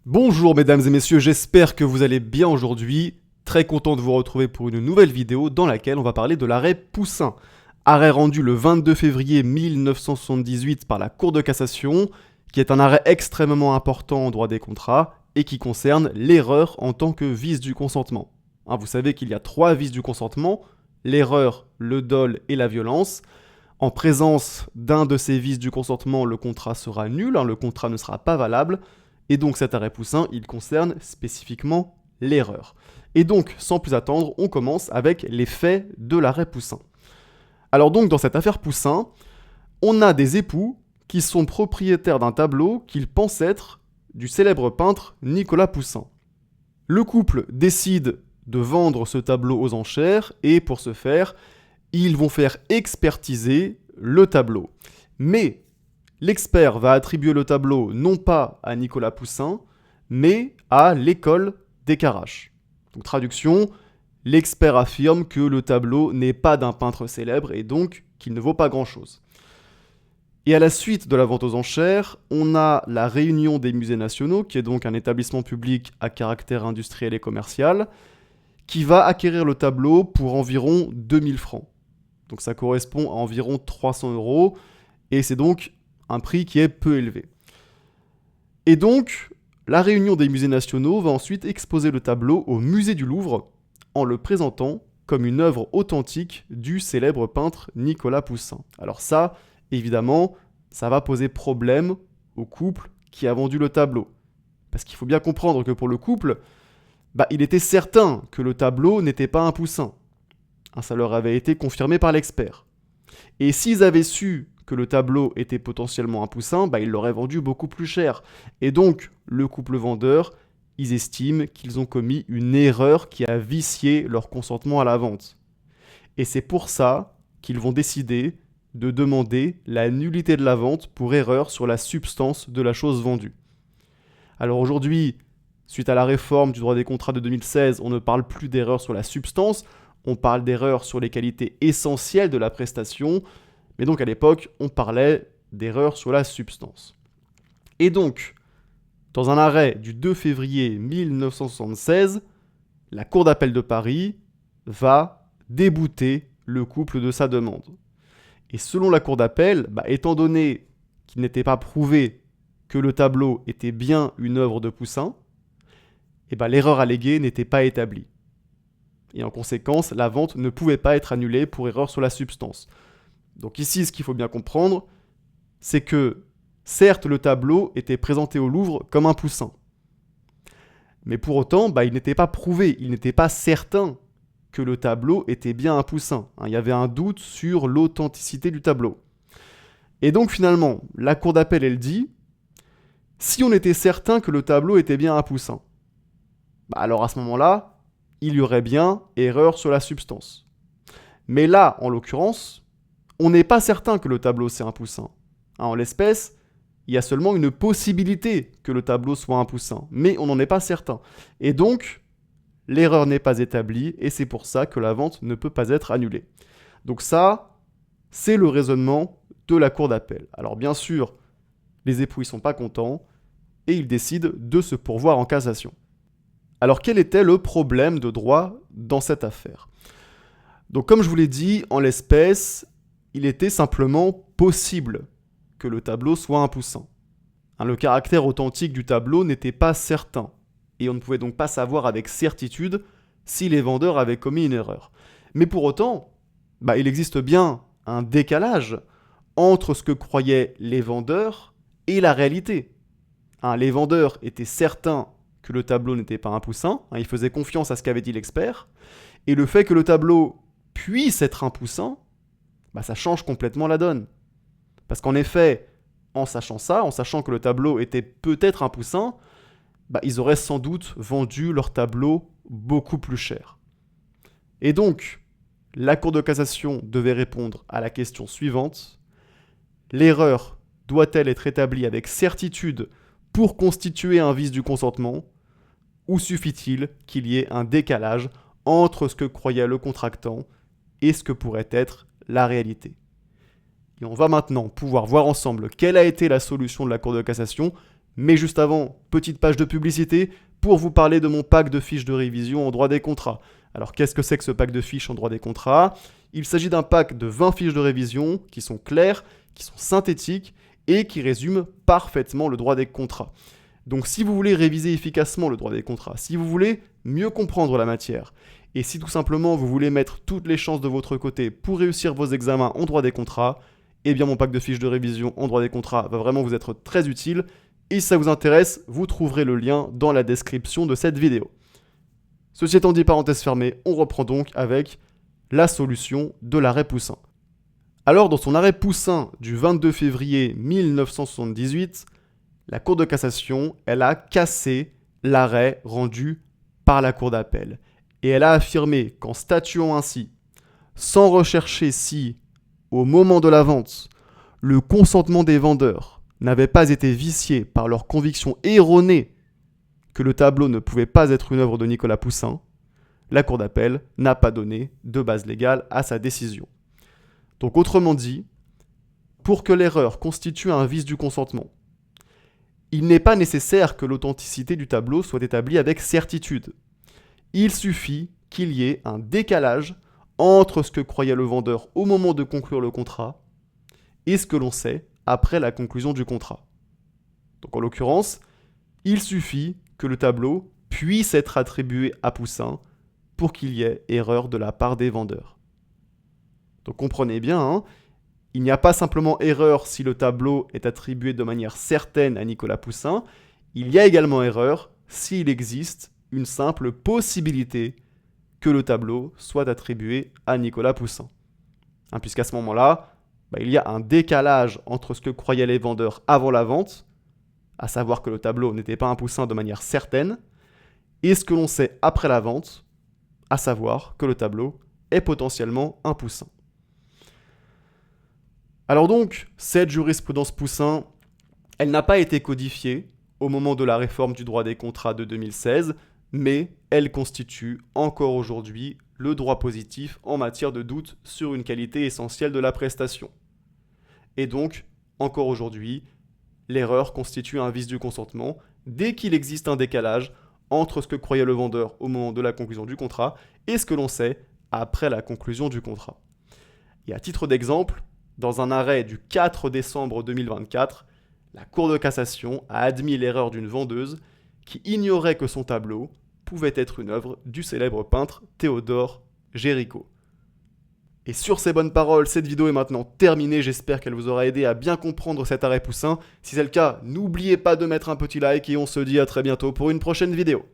Bonjour mesdames et messieurs, j'espère que vous allez bien aujourd'hui. Très content de vous retrouver pour une nouvelle vidéo dans laquelle on va parler de l'arrêt Poussin. Arrêt rendu le 22 février 1978 par la Cour de cassation, qui est un arrêt extrêmement important en droit des contrats et qui concerne l'erreur en tant que vice du consentement. Vous savez qu'il y a 3 vices du consentement, l'erreur, le dol et la violence. En présence d'un de ces vices du consentement, le contrat sera nul, le contrat ne sera pas valable. Et donc cet arrêt Poussin, il concerne spécifiquement l'erreur. Et donc, sans plus attendre, on commence avec les faits de l'arrêt Poussin. Alors donc, dans cette affaire Poussin, on a des époux qui sont propriétaires d'un tableau qu'ils pensent être du célèbre peintre Nicolas Poussin. Le couple décide de vendre ce tableau aux enchères et pour ce faire, ils vont faire expertiser le tableau. Mais l'expert va attribuer le tableau non pas à Nicolas Poussin, mais à l'école des Caraches. Donc traduction, l'expert affirme que le tableau n'est pas d'un peintre célèbre et donc qu'il ne vaut pas grand-chose. Et à la suite de la vente aux enchères, on a la Réunion des musées nationaux, qui est donc un établissement public à caractère industriel et commercial, qui va acquérir le tableau pour environ 2000 francs. Donc ça correspond à environ 300 €, et c'est donc un prix qui est peu élevé. Et donc, la Réunion des musées nationaux va ensuite exposer le tableau au musée du Louvre en le présentant comme une œuvre authentique du célèbre peintre Nicolas Poussin. Alors ça, évidemment, ça va poser problème au couple qui a vendu le tableau. Parce qu'il faut bien comprendre que pour le couple, il était certain que le tableau n'était pas un Poussin. Ça leur avait été confirmé par l'expert. Et s'ils avaient su que le tableau était potentiellement un Poussin, ils l'auraient vendu beaucoup plus cher. Et donc, le couple vendeur, ils estiment qu'ils ont commis une erreur qui a vicié leur consentement à la vente. Et c'est pour ça qu'ils vont décider de demander la nullité de la vente pour erreur sur la substance de la chose vendue. Alors aujourd'hui, suite à la réforme du droit des contrats de 2016, on ne parle plus d'erreur sur la substance, on parle d'erreur sur les qualités essentielles de la prestation, mais donc à l'époque, on parlait d'erreur sur la substance. Et donc, dans un arrêt du 2 février 1976, la Cour d'appel de Paris va débouter le couple de sa demande. Et selon la Cour d'appel, étant donné qu'il n'était pas prouvé que le tableau était bien une œuvre de Poussin, l'erreur alléguée n'était pas établie. Et en conséquence, la vente ne pouvait pas être annulée pour erreur sur la substance. Donc ici, ce qu'il faut bien comprendre, c'est que, certes, le tableau était présenté au Louvre comme un Poussin. Mais pour autant, il n'était pas prouvé, il n'était pas certain que le tableau était bien un Poussin. Il y avait un doute sur l'authenticité du tableau. Et donc finalement, la Cour d'appel, elle dit, si on était certain que le tableau était bien un Poussin, alors à ce moment-là, il y aurait bien erreur sur la substance. Mais là, en l'occurrence, on n'est pas certain que le tableau c'est un Poussin. En l'espèce, il y a seulement une possibilité que le tableau soit un Poussin, mais on n'en est pas certain. Et donc, l'erreur n'est pas établie, et c'est pour ça que la vente ne peut pas être annulée. Donc ça, c'est le raisonnement de la Cour d'appel. Alors bien sûr, les époux ne sont pas contents, et ils décident de se pourvoir en cassation. Alors quel était le problème de droit dans cette affaire ? Donc comme je vous l'ai dit, en l'espèce, il était simplement possible que le tableau soit un Poussin. Le caractère authentique du tableau n'était pas certain, et on ne pouvait donc pas savoir avec certitude si les vendeurs avaient commis une erreur. Mais pour autant, il existe bien un décalage entre ce que croyaient les vendeurs et la réalité. Les vendeurs étaient certains que le tableau n'était pas un Poussin, ils faisaient confiance à ce qu'avait dit l'expert, et le fait que le tableau puisse être un Poussin, ça change complètement la donne. Parce qu'en effet, en sachant ça, en sachant que le tableau était peut-être un Poussin, ils auraient sans doute vendu leur tableau beaucoup plus cher. Et donc, la Cour de cassation devait répondre à la question suivante. L'erreur doit-elle être établie avec certitude pour constituer un vice du consentement, ou suffit-il qu'il y ait un décalage entre ce que croyait le contractant et ce que pourrait être la réalité ? Et on va maintenant pouvoir voir ensemble quelle a été la solution de la Cour de cassation Mais juste avant, petite page de publicité pour vous parler de mon pack de fiches de révision en droit des contrats. Alors qu'est-ce que c'est que ce pack de fiches en droit des contrats? Il s'agit d'un pack de 20 fiches de révision qui sont claires, qui sont synthétiques et qui résument parfaitement le droit des contrats. Donc si vous voulez réviser efficacement le droit des contrats, si vous voulez mieux comprendre la matière, et si tout simplement vous voulez mettre toutes les chances de votre côté pour réussir vos examens en droit des contrats, eh bien mon pack de fiches de révision en droit des contrats va vraiment vous être très utile. Et si ça vous intéresse, vous trouverez le lien dans la description de cette vidéo. Ceci étant dit, parenthèse fermée, on reprend donc avec la solution de l'arrêt Poussin. Alors dans son arrêt Poussin du 22 février 1978, la Cour de cassation, elle a cassé l'arrêt rendu par la Cour d'appel. Et elle a affirmé qu'en statuant ainsi, sans rechercher si, au moment de la vente, le consentement des vendeurs n'avait pas été vicié par leur conviction erronée que le tableau ne pouvait pas être une œuvre de Nicolas Poussin, la Cour d'appel n'a pas donné de base légale à sa décision. Donc autrement dit, pour que l'erreur constitue un vice du consentement, il n'est pas nécessaire que l'authenticité du tableau soit établie avec certitude. Il suffit qu'il y ait un décalage entre ce que croyait le vendeur au moment de conclure le contrat et ce que l'on sait après la conclusion du contrat. Donc en l'occurrence, il suffit que le tableau puisse être attribué à Poussin pour qu'il y ait erreur de la part des vendeurs. Donc comprenez bien, hein, il n'y a pas simplement erreur si le tableau est attribué de manière certaine à Nicolas Poussin, il y a également erreur s'il existe une simple possibilité que le tableau soit attribué à Nicolas Poussin. Hein, puisqu'à ce moment-là, il y a un décalage entre ce que croyaient les vendeurs avant la vente, à savoir que le tableau n'était pas un Poussin de manière certaine, et ce que l'on sait après la vente, à savoir que le tableau est potentiellement un Poussin. Alors donc, cette jurisprudence Poussin, elle n'a pas été codifiée au moment de la réforme du droit des contrats de 2016, mais elle constitue encore aujourd'hui le droit positif en matière de doute sur une qualité essentielle de la prestation. Et donc, encore aujourd'hui, l'erreur constitue un vice du consentement dès qu'il existe un décalage entre ce que croyait le vendeur au moment de la conclusion du contrat et ce que l'on sait après la conclusion du contrat. Et à titre d'exemple, dans un arrêt du 4 décembre 2024, la Cour de cassation a admis l'erreur d'une vendeuse qui ignorait que son tableau pouvait être une œuvre du célèbre peintre Théodore Géricault. Et sur ces bonnes paroles, cette vidéo est maintenant terminée. J'espère qu'elle vous aura aidé à bien comprendre cet arrêt Poussin. Si c'est le cas, n'oubliez pas de mettre un petit like et on se dit à très bientôt pour une prochaine vidéo.